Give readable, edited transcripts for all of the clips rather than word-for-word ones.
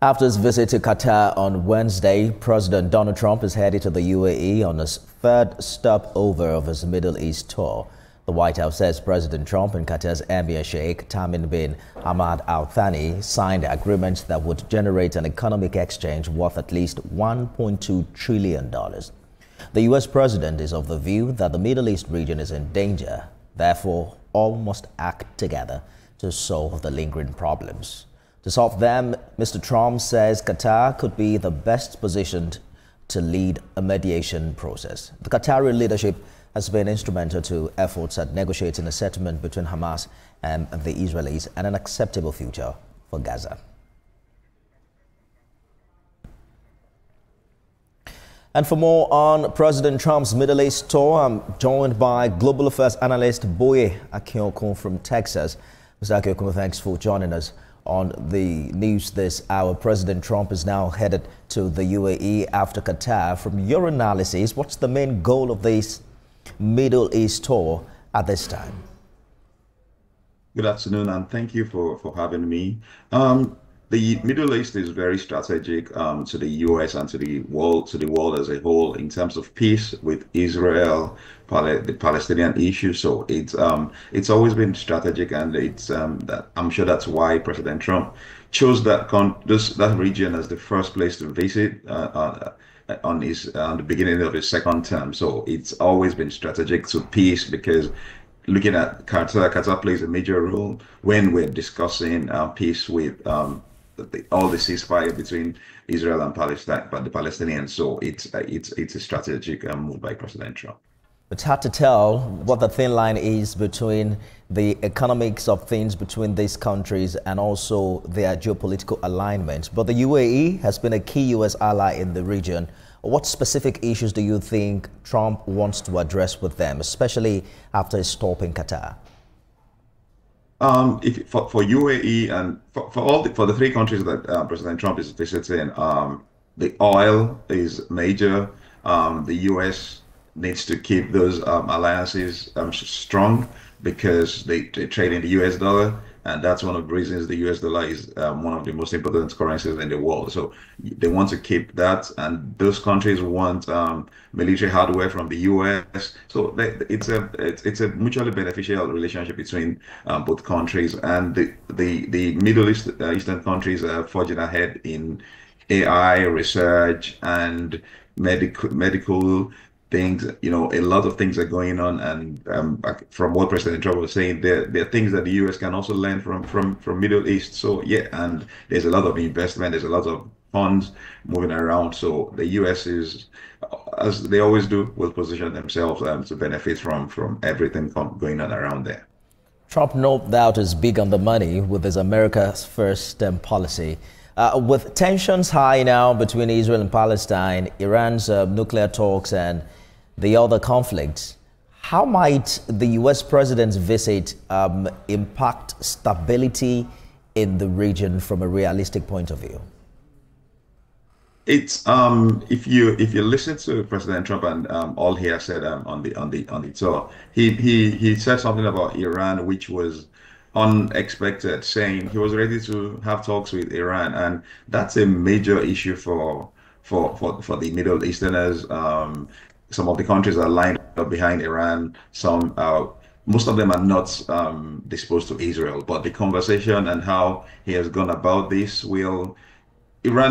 After his visit to Qatar on Wednesday, President Donald Trump is headed to the UAE on his third stopover of his Middle East tour. The White House says President Trump and Qatar's Emir Sheikh Tamim bin Hamad Al Thani signed agreements that would generate an economic exchange worth at least $1.2 trillion. The U.S. president is of the view that the Middle East region is in danger. Therefore, all must act together to solve the lingering problems. To solve them, Mr. Trump says Qatar could be the best positioned to lead a mediation process. The Qatari leadership has been instrumental to efforts at negotiating a settlement between Hamas and the Israelis and an acceptable future for Gaza. And for more on President Trump's Middle East tour, I'm joined by Global Affairs analyst Boye Akiokun from Texas. Mr. Akiokun, thanks for joining us on the news this hour. President Trump is now headed to the UAE after Qatar. From your analysis, what's the main goal of this Middle East tour at this time? Good afternoon, and thank you for having me. The Middle East is very strategic to the U.S. and to the world as a whole in terms of peace with Israel, the Palestinian issue. So it's always been strategic, and I'm sure that's why President Trump chose that region as the first place to visit on the beginning of his second term. So it's always been strategic to peace, because looking at Qatar plays a major role when we're discussing peace with all the ceasefire between Israel and Palestine, but the Palestinians. So it's a strategic move by President Trump. It's hard to tell what the thin line is between the economics of things between these countries and also their geopolitical alignment. But the UAE has been a key U.S. ally in the region. What specific issues do you think Trump wants to address with them, especially after his stop in Qatar? For UAE and for the three countries that President Trump is visiting, the oil is major. The U.S. needs to keep those alliances strong, because they trade in the U.S. dollar, and that's one of the reasons the U.S. dollar is one of the most important currencies in the world. So they want to keep that, and those countries want military hardware from the U.S. So it's a mutually beneficial relationship between both countries, and the Middle Eastern countries are forging ahead in AI research and medical things. A lot of things are going on, and from what President Trump was saying, there are things that the U.S. can also learn from Middle East. So yeah, and there's a lot of investment, there's a lot of funds moving around. So the U.S. is, as they always do, will position themselves to benefit from everything going on around there. Trump, no doubt, is big on the money with his America's First policy. With tensions high now between Israel and Palestine, Iran's nuclear talks and the other conflicts, how might the U.S. president's visit impact stability in the region from a realistic point of view? It's if you listen to President Trump and all he has said on the tour, he said something about Iran which was unexpected, saying he was ready to have talks with Iran, and that's a major issue for the Middle Easterners. Some of the countries are lined up behind Iran. Most of them are not disposed to Israel, but the conversation and how he has gone about this Iran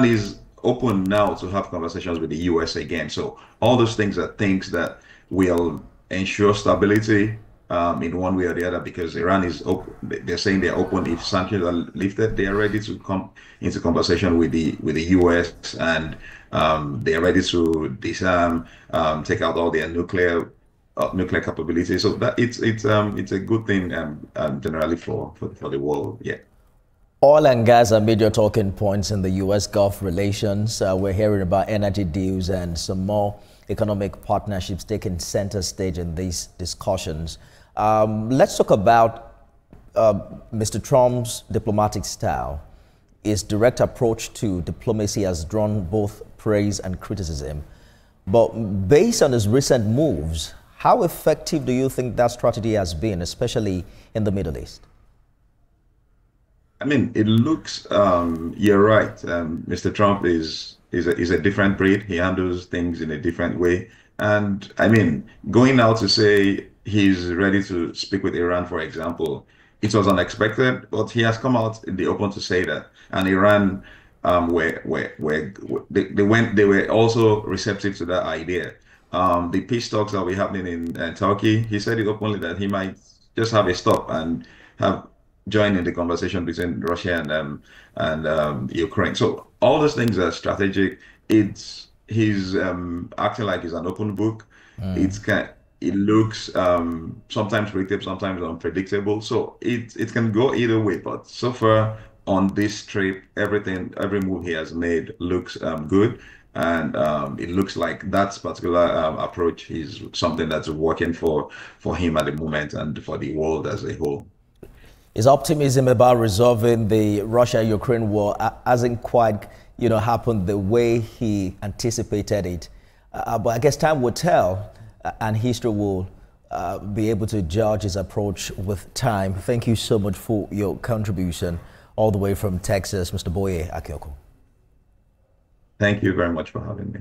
is open now to have conversations with the U.S. again. So all those things are things that will ensure stability in one way or the other, because Iran is open. They're saying they're open. If sanctions are lifted, they are ready to come into conversation with the U.S. and they are ready to disarm, take out all their nuclear capabilities. So that it's a good thing generally for the world. Yeah. Oil and gas are major talking points in the U.S.-Gulf relations. We're hearing about energy deals and some more economic partnerships taking center stage in these discussions. Let's talk about Mr. Trump's diplomatic style. His direct approach to diplomacy has drawn both praise and criticism. But based on his recent moves, how effective do you think that strategy has been, especially in the Middle East? I mean, it looks, you're right. Mr. Trump is a different breed. He handles things in a different way. And I mean, going out to say he's ready to speak with Iran, for example, it was unexpected, but he has come out in the open to say that. And Iran, they were also receptive to that idea. The peace talks that were happening in Turkey, he said it openly that he might just have a stop and have join in the conversation between Russia and Ukraine. So all those things are strategic. It's he's acting like he's an open book. It's kind it looks sometimes predictable, sometimes unpredictable. So it can go either way. But so far on this trip, every move he has made looks good. And it looks like that particular approach is something that's working for him at the moment and for the world as a whole. His optimism about resolving the Russia-Ukraine war hasn't quite, happened the way he anticipated it. But I guess time will tell, and history will be able to judge his approach with time. Thank you so much for your contribution, all the way from Texas, Mr. Boye Akioko. Thank you very much for having me.